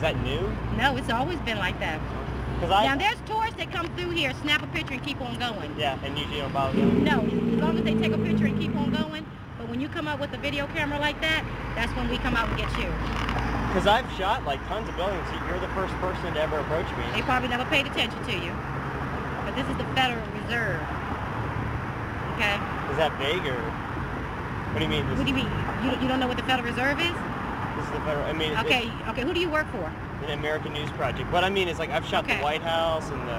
that new? No, it's always been like that. Now there's tourists that come through here, snap a picture and keep on going. Yeah, and you don't bother them? No, as long as they take a picture and keep on going. But when you come up with a video camera like that, that's when we come out and get you. Because I've shot like tons of buildings. You're the first person to ever approach me. They probably never paid attention to you. But this is the Federal Reserve. Okay? Is that big or? What do you mean? What do you mean? You don't know what the Federal Reserve is? This is the Federal. I mean. Okay. Who do you work for? An American News Project. What I mean is, like, I've shot the White House and the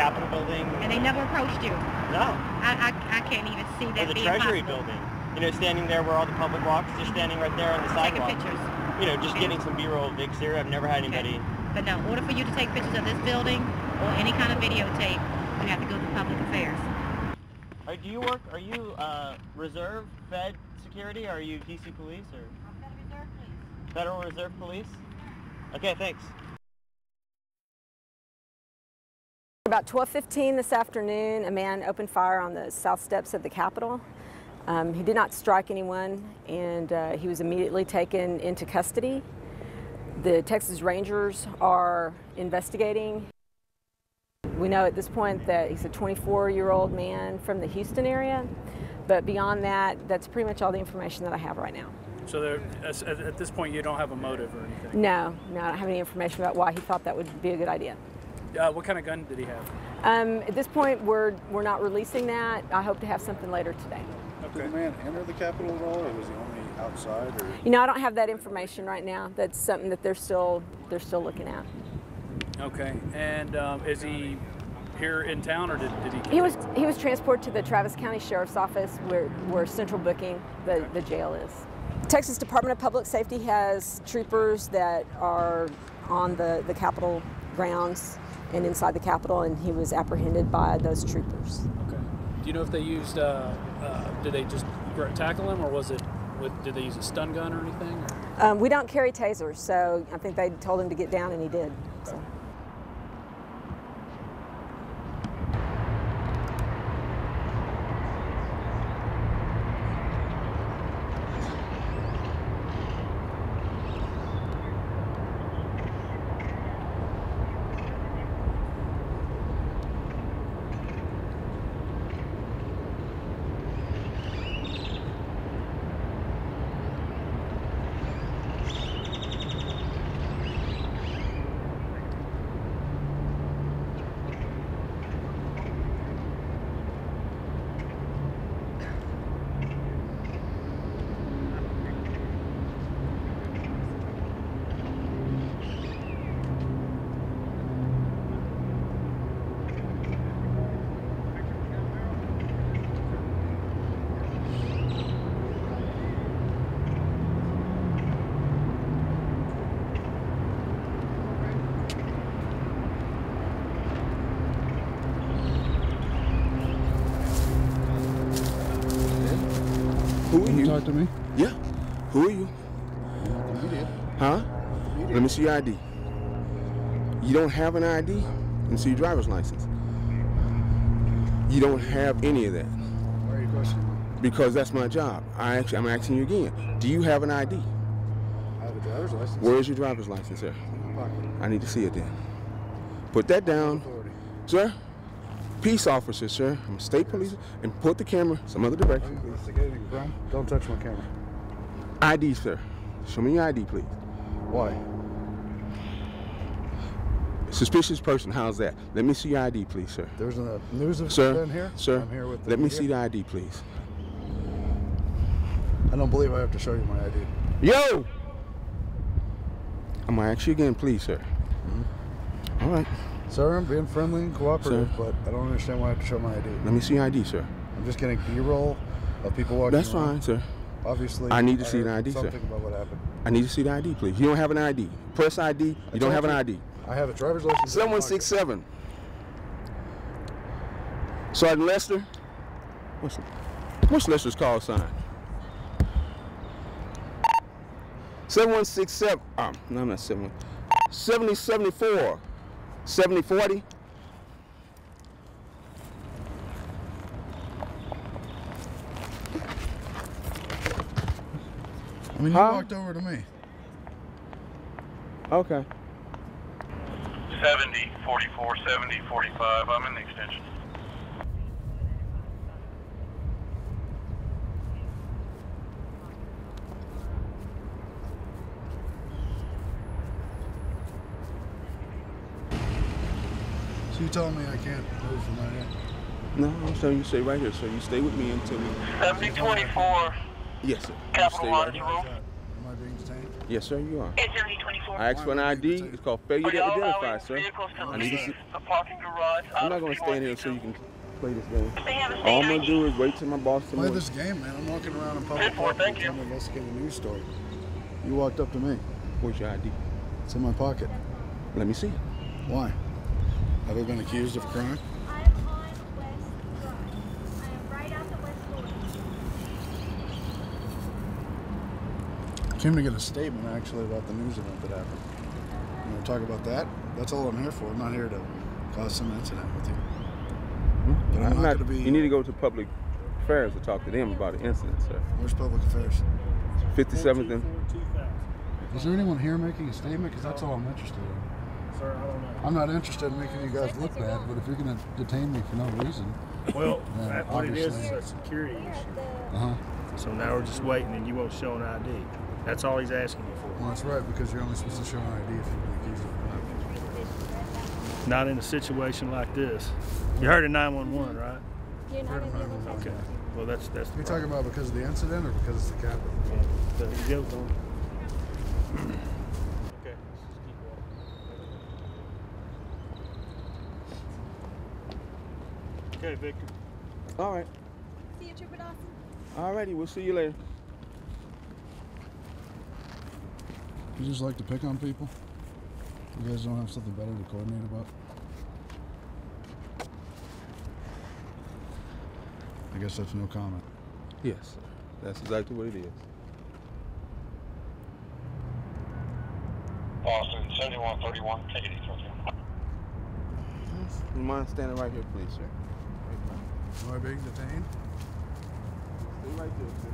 Capitol building. And they never approached you? No. I can't even see that. Or the Treasury building. You know, standing there where all the public walks, just standing right there on the sidewalk. Taking pictures. You know, just getting some B-roll of Vic Sear. I've never had anybody. But no, in order for you to take pictures of this building or any kind of videotape, you have to go through public affairs. Do you work? Are you Reserve Fed Security? Or are you DC Police or? I'm Federal Reserve Police. Federal Reserve Police. Okay, thanks. About 12:15 this afternoon, a man opened fire on the south steps of the Capitol. He did not strike anyone, and he was immediately taken into custody. The Texas Rangers are investigating. We know at this point that he's a 24-year-old man from the Houston area, but beyond that, that's pretty much all the information that I have right now. So at this point, you don't have a motive or anything? No, I don't have any information about why he thought that would be a good idea. What kind of gun did he have? At this point, we're not releasing that. I hope to have something later today. Okay. Did the man enter the Capitol at all, or was he only outside? Or? You know, I don't have that information right now. That's something that they're still looking at. Okay. And is he here in town, or did he? He was transported to the Travis County Sheriff's Office, where Central Booking, the jail is. Texas Department of Public Safety has troopers that are on the Capitol grounds and inside the Capitol, and he was apprehended by those troopers. Okay. Do you know if they used, did they just tackle him, or did they use a stun gun or anything? Or? We don't carry tasers, so I think they told him to get down, and he did. So. Who are you? Talk to me? Yeah. Who are you? The media. Huh? The media. Let me see your ID. You don't have an ID? Let me see your driver's license. You don't have any of that. Why are you questioning me? Because that's my job. I'm asking you again. Do you have an ID? I have a driver's license. Where is your driver's license, sir? In my pocket. I need to see it then. Put that down. Authority. Sir? Peace officer, sir. I'm a state police. And put the camera some other direction. I'm investigating a crime. Don't touch my camera. ID, sir. Show me your ID, please. Why? Suspicious person, how's that? Let me see your ID, please, sir. There's a news Sir, event here? sir, I'm here with the let me media. see the ID, please. I don't believe I have to show you my ID. Yo! I'm gonna ask you again, please, sir. Mm-hmm. All right. Sir, I'm being friendly and cooperative, but I don't understand why I have to show my ID. Let me see your ID, sir. I'm just getting B-roll of people walking That's around. fine, sir. Obviously, I need to see the ID, sir. something about what happened. I need to see the ID, please. You don't have an ID. Press ID. You don't have an ID. I have a driver's license. 7167. Sergeant Lester. What's Lester's call sign? 7167. No, I'm not 71. 7074. 7040. I mean, you walked over to me. Okay. 7044, 7045. I'm in the extension. So you telling me I can't move from right here? No, I'm telling you, stay right here, sir. You stay with me until we... 7024. Yes, sir. Capital Right Monitor here. Room. Am I being detained? Yes, sir, you are. It's 7024. I asked for an ID. It's called failure to identify, sir. I need to see... The parking garage. I'm not going to stand here so you can play this game. They have a All I'm going to do is wait till my boss Play this game, man. I'm walking around in public Thank park you. trying to investigate a news story. You walked up to me. Where's your ID? It's in my pocket. Let me see it. Why? Have I been accused of a crime? I am on West Drive. I am right out the West door. I came to get a statement actually about the news event that happened. You want to talk about that? That's all I'm here for. I'm not here to cause some incident with you. But I'm not going to be... You need to go to public affairs to talk to them about the incident, sir. Where's public affairs? 57th and... Is there anyone here making a statement? Because that's all I'm interested in. Sir, I don't know. I'm not interested in making you guys look bad, but if you're going to detain me for no reason... Well, then what it is obviously- a security issue. Uh-huh. So now we're just waiting and you won't show an ID. That's all he's asking you for. Well, that's right, because you're only supposed to show an ID if you've been accused of a crime. Not in a situation like this. You heard of 911, right? You're not going to be able to touch Okay. me. Well, that's the You're talking about because of the incident or because it's the Capitol? There you go, Tom. Okay. Okay, Victor. All right. See you, Trooper Dawson. All righty, we'll see you later. You just like to pick on people? You guys don't have something better to coordinate about? I guess that's no comment. Yes, sir. That's exactly what it is. Boston 7131. Take it easy. You mind standing right here, please, sir? Am I being detained? Stay right there, sir.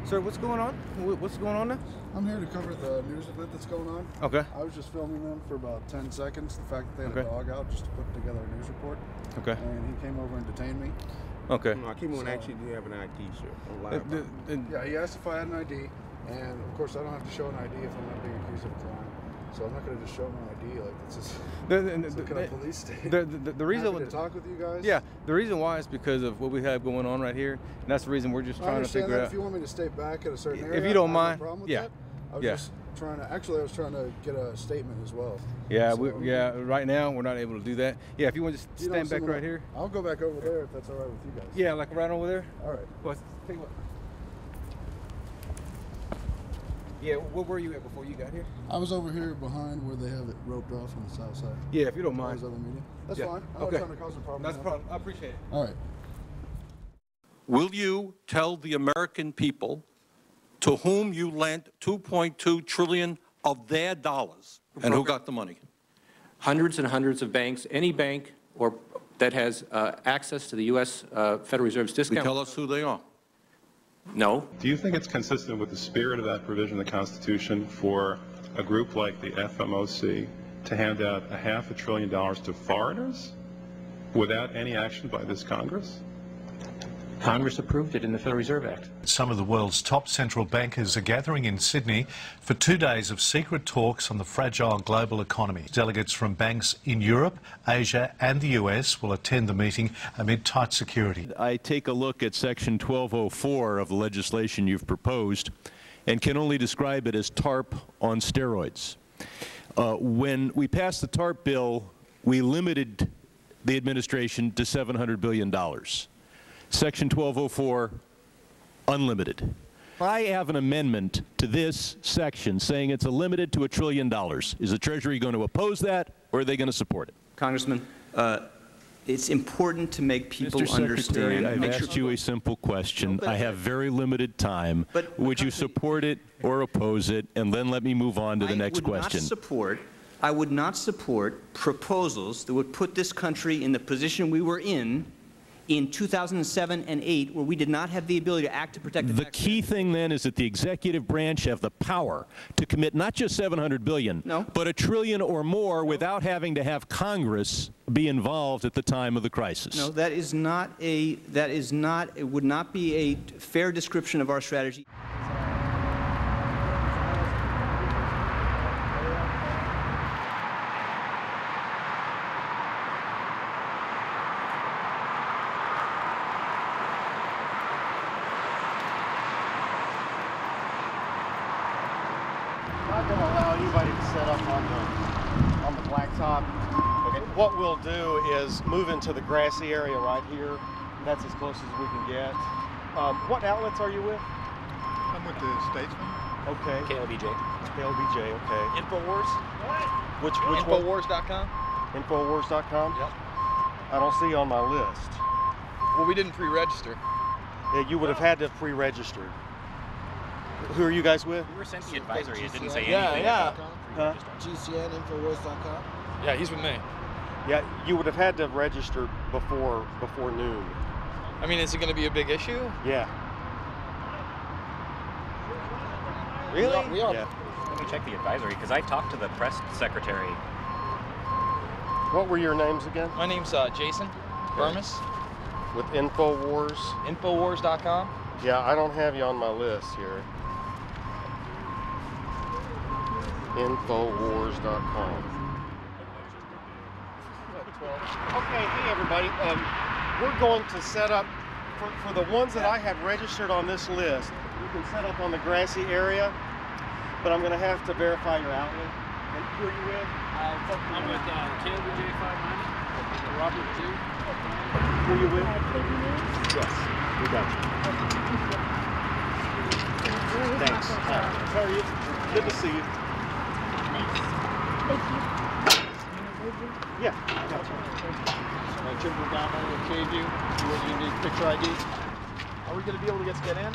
Sir, what's going on? What's going on now? I'm here to cover the news event that's going on. Okay. I was just filming them for about 10 seconds. The fact that they had Okay. a dog out just to put together a news report. Okay. And he came over and detained me. Okay. No, I came on and actually do have an ID, sir. Don't lie about it. Yeah, he asked if I had an ID. And of course, I don't have to show an ID if I'm not being accused of a crime. So I'm not going to just show my ID like this is some kind of police state. The reason Happy to talk with you guys. Yeah, the reason why is because of what we have going on right here, and that's the reason we're just trying to figure that. out. If you want me to stay back at a certain area, If you don't I have mind, no problem with yeah, that. I was yeah. just trying to. Actually, I was trying to get a statement as well. Yeah, So, right now we're not able to do that. Yeah, if you want to just you know, stand back someone- right here. I'll go back over there if that's all right with you guys. Yeah, like right over there. All right. Well, tell you what. Yeah, where were you at before you got here? I was over here behind where they have it roped off on the south side. Yeah, if you don't That mind. was other meeting. That's Yeah. fine. I'm Okay. not trying to cause a problem. That's a problem. I appreciate it. All right. Will you tell the American people to whom you lent $2.2 trillion of their dollars and who got the money? Hundreds and hundreds of banks, any bank or that has access to the U.S. Federal Reserve's Will you discount. tell us who they are? No. Do you think it's consistent with the spirit of that provision of the Constitution for a group like the FMOC to hand out $500 billion to foreigners without any action by this Congress? Congress approved it in the Federal Reserve Act. Some of the world's top central bankers are gathering in Sydney for 2 days of secret talks on the fragile global economy. Delegates from banks in Europe, Asia and the US will attend the meeting amid tight security. I take a look at Section 1204 of the legislation you've proposed and can only describe it as TARP on steroids. When we passed the TARP bill, we limited the administration to $700 billion. Section 1204, unlimited. I have an amendment to this section saying it's limited to $1 trillion. Is the Treasury going to oppose that, or are they going to support it? Congressman, it's important to make people Mr. Secretary, understand. I've asked you a simple question. I have very limited time. Would you support it or oppose it, and then let me move on to the next question? I would not support proposals that would put this country in the position we were in 2007 and 2008, where we did not have the ability to act to protect the taxpayers. The key thing then is that the executive branch have the power to commit not just $700 billion, but $1 trillion or more without having to have Congress be involved at the time of the crisis. No, that is not it would not be a fair description of our strategy. I'm not going to allow anybody to set up on the blacktop. Okay. What we'll do is move into the grassy area right here. That's as close as we can get. What outlets are you with? I'm with the Statesman. Okay. KLBJ. KLBJ, okay. Infowars. Which Infowars.com. Infowars.com? Yep. I don't see you on my list. Well, we didn't pre-register. Yeah, you would have had to have pre-registered. Who are you guys with? We were sent the advisory. It didn't say anything. Yeah. Huh? GCN, Infowars.com? Yeah, he's with me. Yeah, you would have had to have registered before noon. I mean, is it going to be a big issue? Yeah. Really? We are. Yeah. Let me check the advisory, because I talked to the press secretary. What were your names again? My name's Jason Burmis. With Infowars? Infowars.com? Yeah, I don't have you on my list here. Infowars.com. Okay, hey everybody. We're going to set up, for the ones that I have registered on this list, you can set up on the grassy area, but I'm going to have to verify your outlet. And who are you with? I'm with KLBJ 590, Robert 2. Who are you with? Yes, we got you. Thanks. How are you? Good to see you. Thank you. Yeah, gotcha. Jim Bergamo will cave you. You need picture ID. Are we going to be able to get in?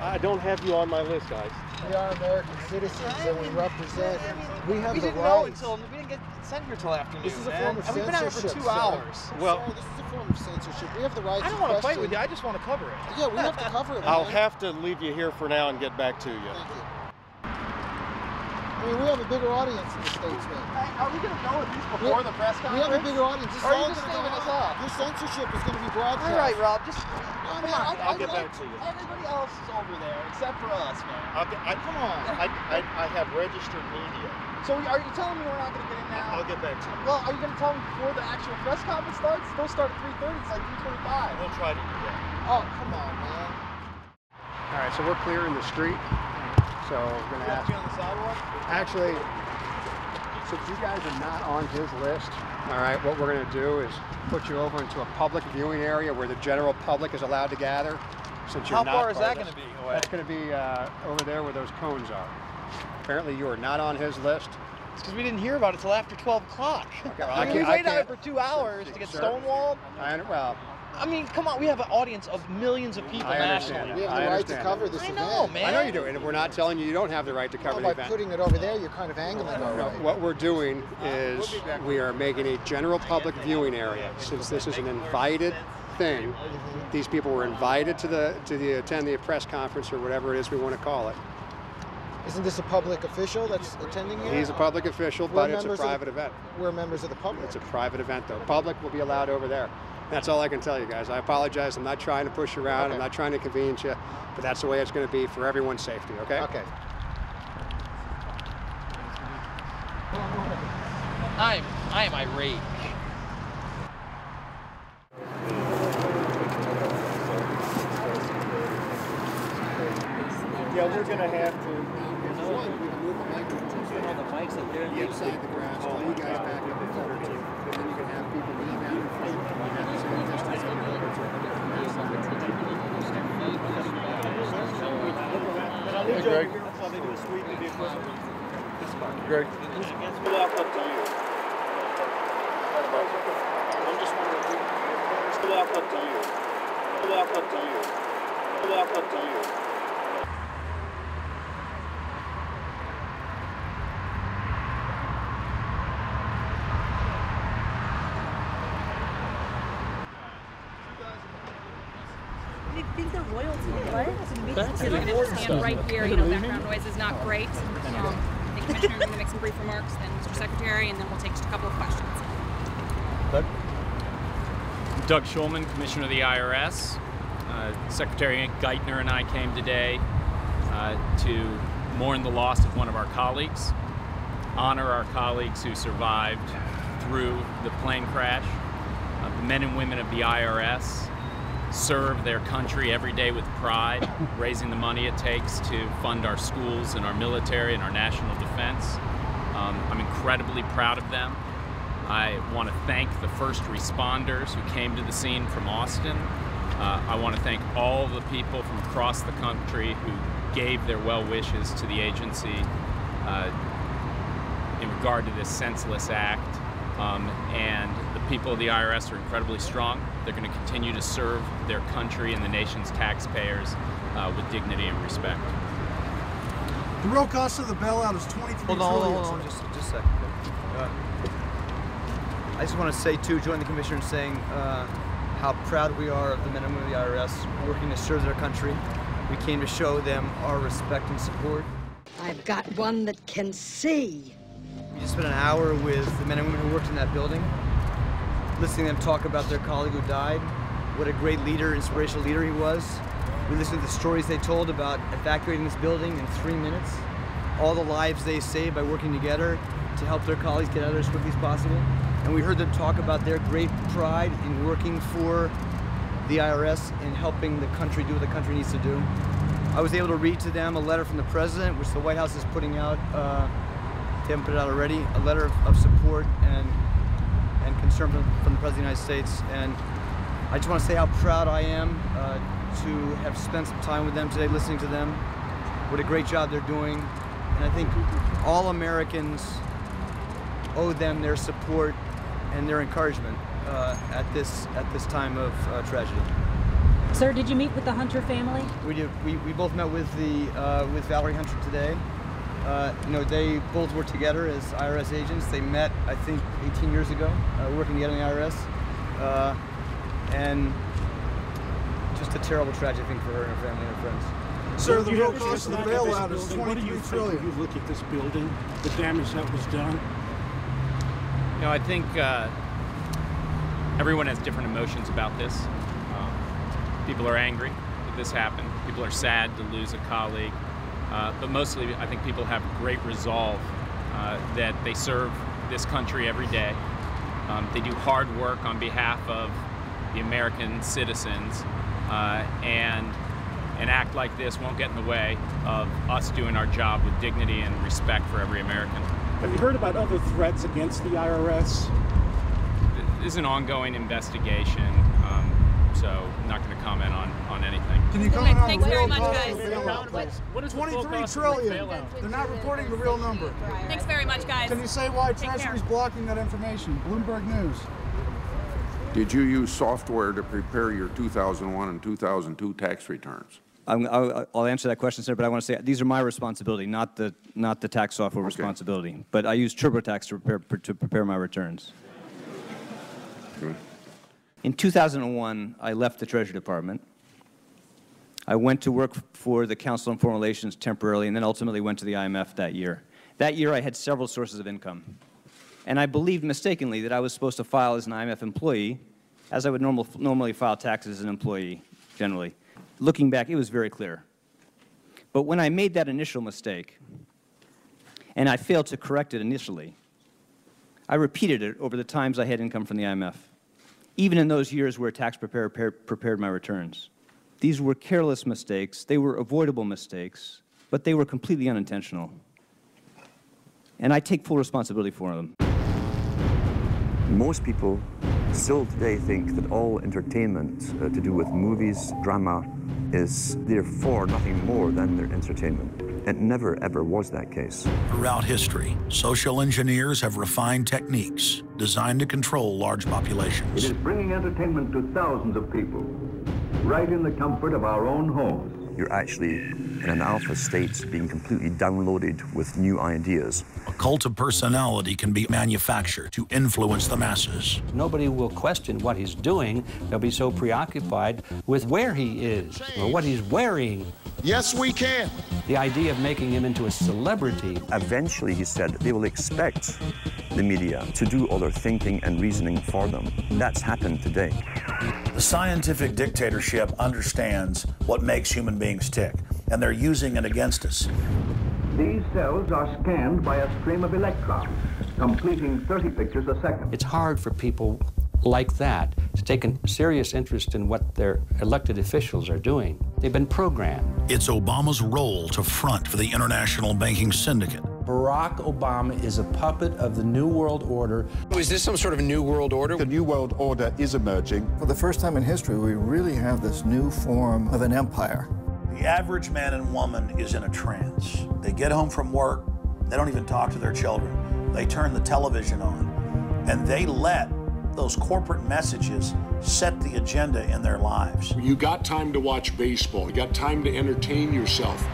I don't have you on my list, guys. We are American citizens and we represent. We have We the didn't know rights. until we didn't get sent here till afternoon. This is a man. form of And we've been out here censorship. for 2 hours. Well, Sir, this is a form of censorship. We have the right I don't want to fight with you. I just want to cover it. Yeah, we have to cover it. I'll man. have to leave you here for now and get back to you. Thank you. I mean, we have a bigger audience in the States, man. Are we going to know at least before the press conference? We have a bigger audience. This Or are is all you just gonna saving go us out. up? Your censorship is going to be broadcast. All right, Rob. Just come on. I'll get back to you. Everybody else is over there except for us, man. Come on. I have registered media. So are you telling me we're not going to get in now? I'll get back to you. Well, are you going to tell me before the actual press conference starts? Those start at 3:30. It's like 3:25. We'll try to do that. Oh, come on, man. All right, so we're clearing the street. So we're going to ask. You on the sidewalk? Actually, since you guys are not on his list, all right, what we're going to do is put you over into a public viewing area where the general public is allowed to gather. Since you're How not far is part that of going to this. be away? That's going to be over there where those cones are. Apparently, you are not on his list. It's because we didn't hear about it till after 12 o'clock. Okay, well, we waited out here for 2 hours to get Sir, stonewalled. Well, I mean, come on, we have an audience of millions of people I understand. nationally. We have the right to cover this I event. know, man. I know you do, and we're not telling you you don't have the right to cover Well, the by event. putting it over there, you're kind of angling our right. What we're doing is we are making a general public viewing area. Since this is an invited thing, these people were invited to attend the press conference or whatever it is we want to call it. Isn't this a public official that's attending here? He's a public official, but it's a private event. We're members of the public. It's a private event, though. Public will be allowed over there. That's all I can tell you guys. I apologize. I'm not trying to push you around. Okay. I'm not trying to inconvenience you, but that's the way it's going to be for everyone's safety, okay? Okay. I am irate. Yeah, we're going to have to. On the mics up there. Inside the grass. All you guys back up a foot or two. And then you can have people lean out in front. You have the same distance. Hey, Greg. That's they do a sweep of the equipment. Greg. We'll walk up to you. I'm just wondering. We'll walk up to you. We'll walk up to you. We'll walk up to you. These are royalty. What? You're going to stand right here. You know, background noise is not great. The Commissioner is going to make some brief remarks, then Mr. Secretary, and then we'll take just a couple of questions. Doug? Doug Shulman, Commissioner of the IRS. Secretary Geithner and I came today to mourn the loss of one of our colleagues, honor our colleagues who survived through the plane crash. The men and women of the IRS serve their country every day with pride, raising the money it takes to fund our schools and our military and our national defense. I'm incredibly proud of them. I want to thank the first responders who came to the scene from Austin. I want to thank all the people from across the country who gave their well wishes to the agency in regard to this senseless act. And the people of the IRS are incredibly strong. They're going to continue to serve their country and the nation's taxpayers with dignity and respect. The real cost of the bailout is $23 trillion. Hold on, just a second. I just want to say, too, join the Commissioner in saying how proud we are of the men and women of the IRS working to serve their country. We came to show them our respect and support. I've got one that can see. We just spent an hour with the men and women who worked in that building, listening to them talk about their colleague who died, what a great leader, inspirational leader he was. We listened to the stories they told about evacuating this building in 3 minutes, all the lives they saved by working together to help their colleagues get out of there as quickly as possible. And we heard them talk about their great pride in working for the IRS and helping the country do what the country needs to do. I was able to read to them a letter from the President, which the White House is putting out, they haven't put it out already, a letter of support and concern from the President of the United States. And I just want to say how proud I am to have spent some time with them today, listening to them, what a great job they're doing. And I think all Americans owe them their support and their encouragement at this time of tragedy. Sir, did you meet with the Hunter family? We did. We both met with with Valerie Hunter today. You know, they both worked together as IRS agents. They met, I think, 18 years ago, working together in the IRS. And just a terrible tragedy, I think, for her and her family and her friends. Sir, the real cost of the bailout is $23 trillion. You look at this building, the damage that was done. You know, I think everyone has different emotions about this. People are angry that this happened. People are sad to lose a colleague. But mostly, I think people have great resolve that they serve this country every day. They do hard work on behalf of the American citizens, and an act like this won't get in the way of us doing our job with dignity and respect for every American. Have you heard about other threats against the IRS? This is an ongoing investigation, so I'm not going to comment on anything. Can you comment on Thanks the very real much, cost guys. of the bailout? What is the $23 trillion. They're not reporting the real number. Thanks very much, guys. Can you say why Take Treasury's care. blocking that information? Bloomberg News. Did you use software to prepare your 2001 and 2002 tax returns? I'll answer that question, sir, but I want to say these are my responsibility, not the tax software responsibility. But I use TurboTax to prepare my returns. Good. In 2001, I left the Treasury Department. I went to work for the Council on Foreign Relations temporarily, and then ultimately went to the IMF that year. That year, I had several sources of income. And I believed mistakenly that I was supposed to file as an IMF employee, as I would normally file taxes as an employee, generally. Looking back, it was very clear. But when I made that initial mistake, and I failed to correct it initially, I repeated it over the times I had income from the IMF, even in those years where a tax preparer prepared my returns. These were careless mistakes, they were avoidable mistakes, but they were completely unintentional. And I take full responsibility for them. Most people still today think that all entertainment to do with movies, drama, is therefore nothing more than their entertainment. It never, ever was that case. Throughout history, social engineers have refined techniques designed to control large populations. It is bringing entertainment to thousands of people, right in the comfort of our own homes. You're actually in an alpha state being completely downloaded with new ideas. A cult of personality can be manufactured to influence the masses. Nobody will question what he's doing. They'll be so preoccupied with where he is or what he's wearing. Yes, we can. The idea of making him into a celebrity. Eventually, he said, they will expect the media to do all their thinking and reasoning for them. That's happened today. The scientific dictatorship understands what makes human beings tick, and they're using it against us. These cells are scanned by a stream of electrons, completing 30 pictures a second. It's hard for people like that to take a serious interest in what their elected officials are doing. They've been programmed. It's Obama's role to front for the international banking syndicate. Barack Obama is a puppet of the New World Order. Is this some sort of New World Order? The New World Order is emerging. For the first time in history, we really have this new form of an empire. The average man and woman is in a trance. They get home from work, they don't even talk to their children. They turn the television on, and they let those corporate messages set the agenda in their lives. You got time to watch baseball, you got time to entertain yourself,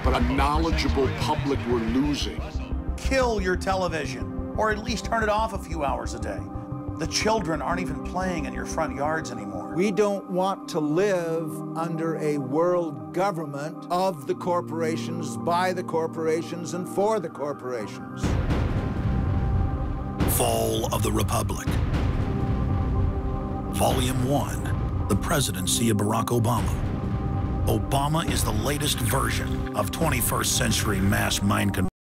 but a knowledgeable public we're losing. Kill your television, or at least turn it off a few hours a day. The children aren't even playing in your front yards anymore. We don't want to live under a world government of the corporations, by the corporations, and for the corporations. Fall of the Republic. Volume 1, The Presidency of Barack Obama. Obama is the latest version of 21st century mass mind control.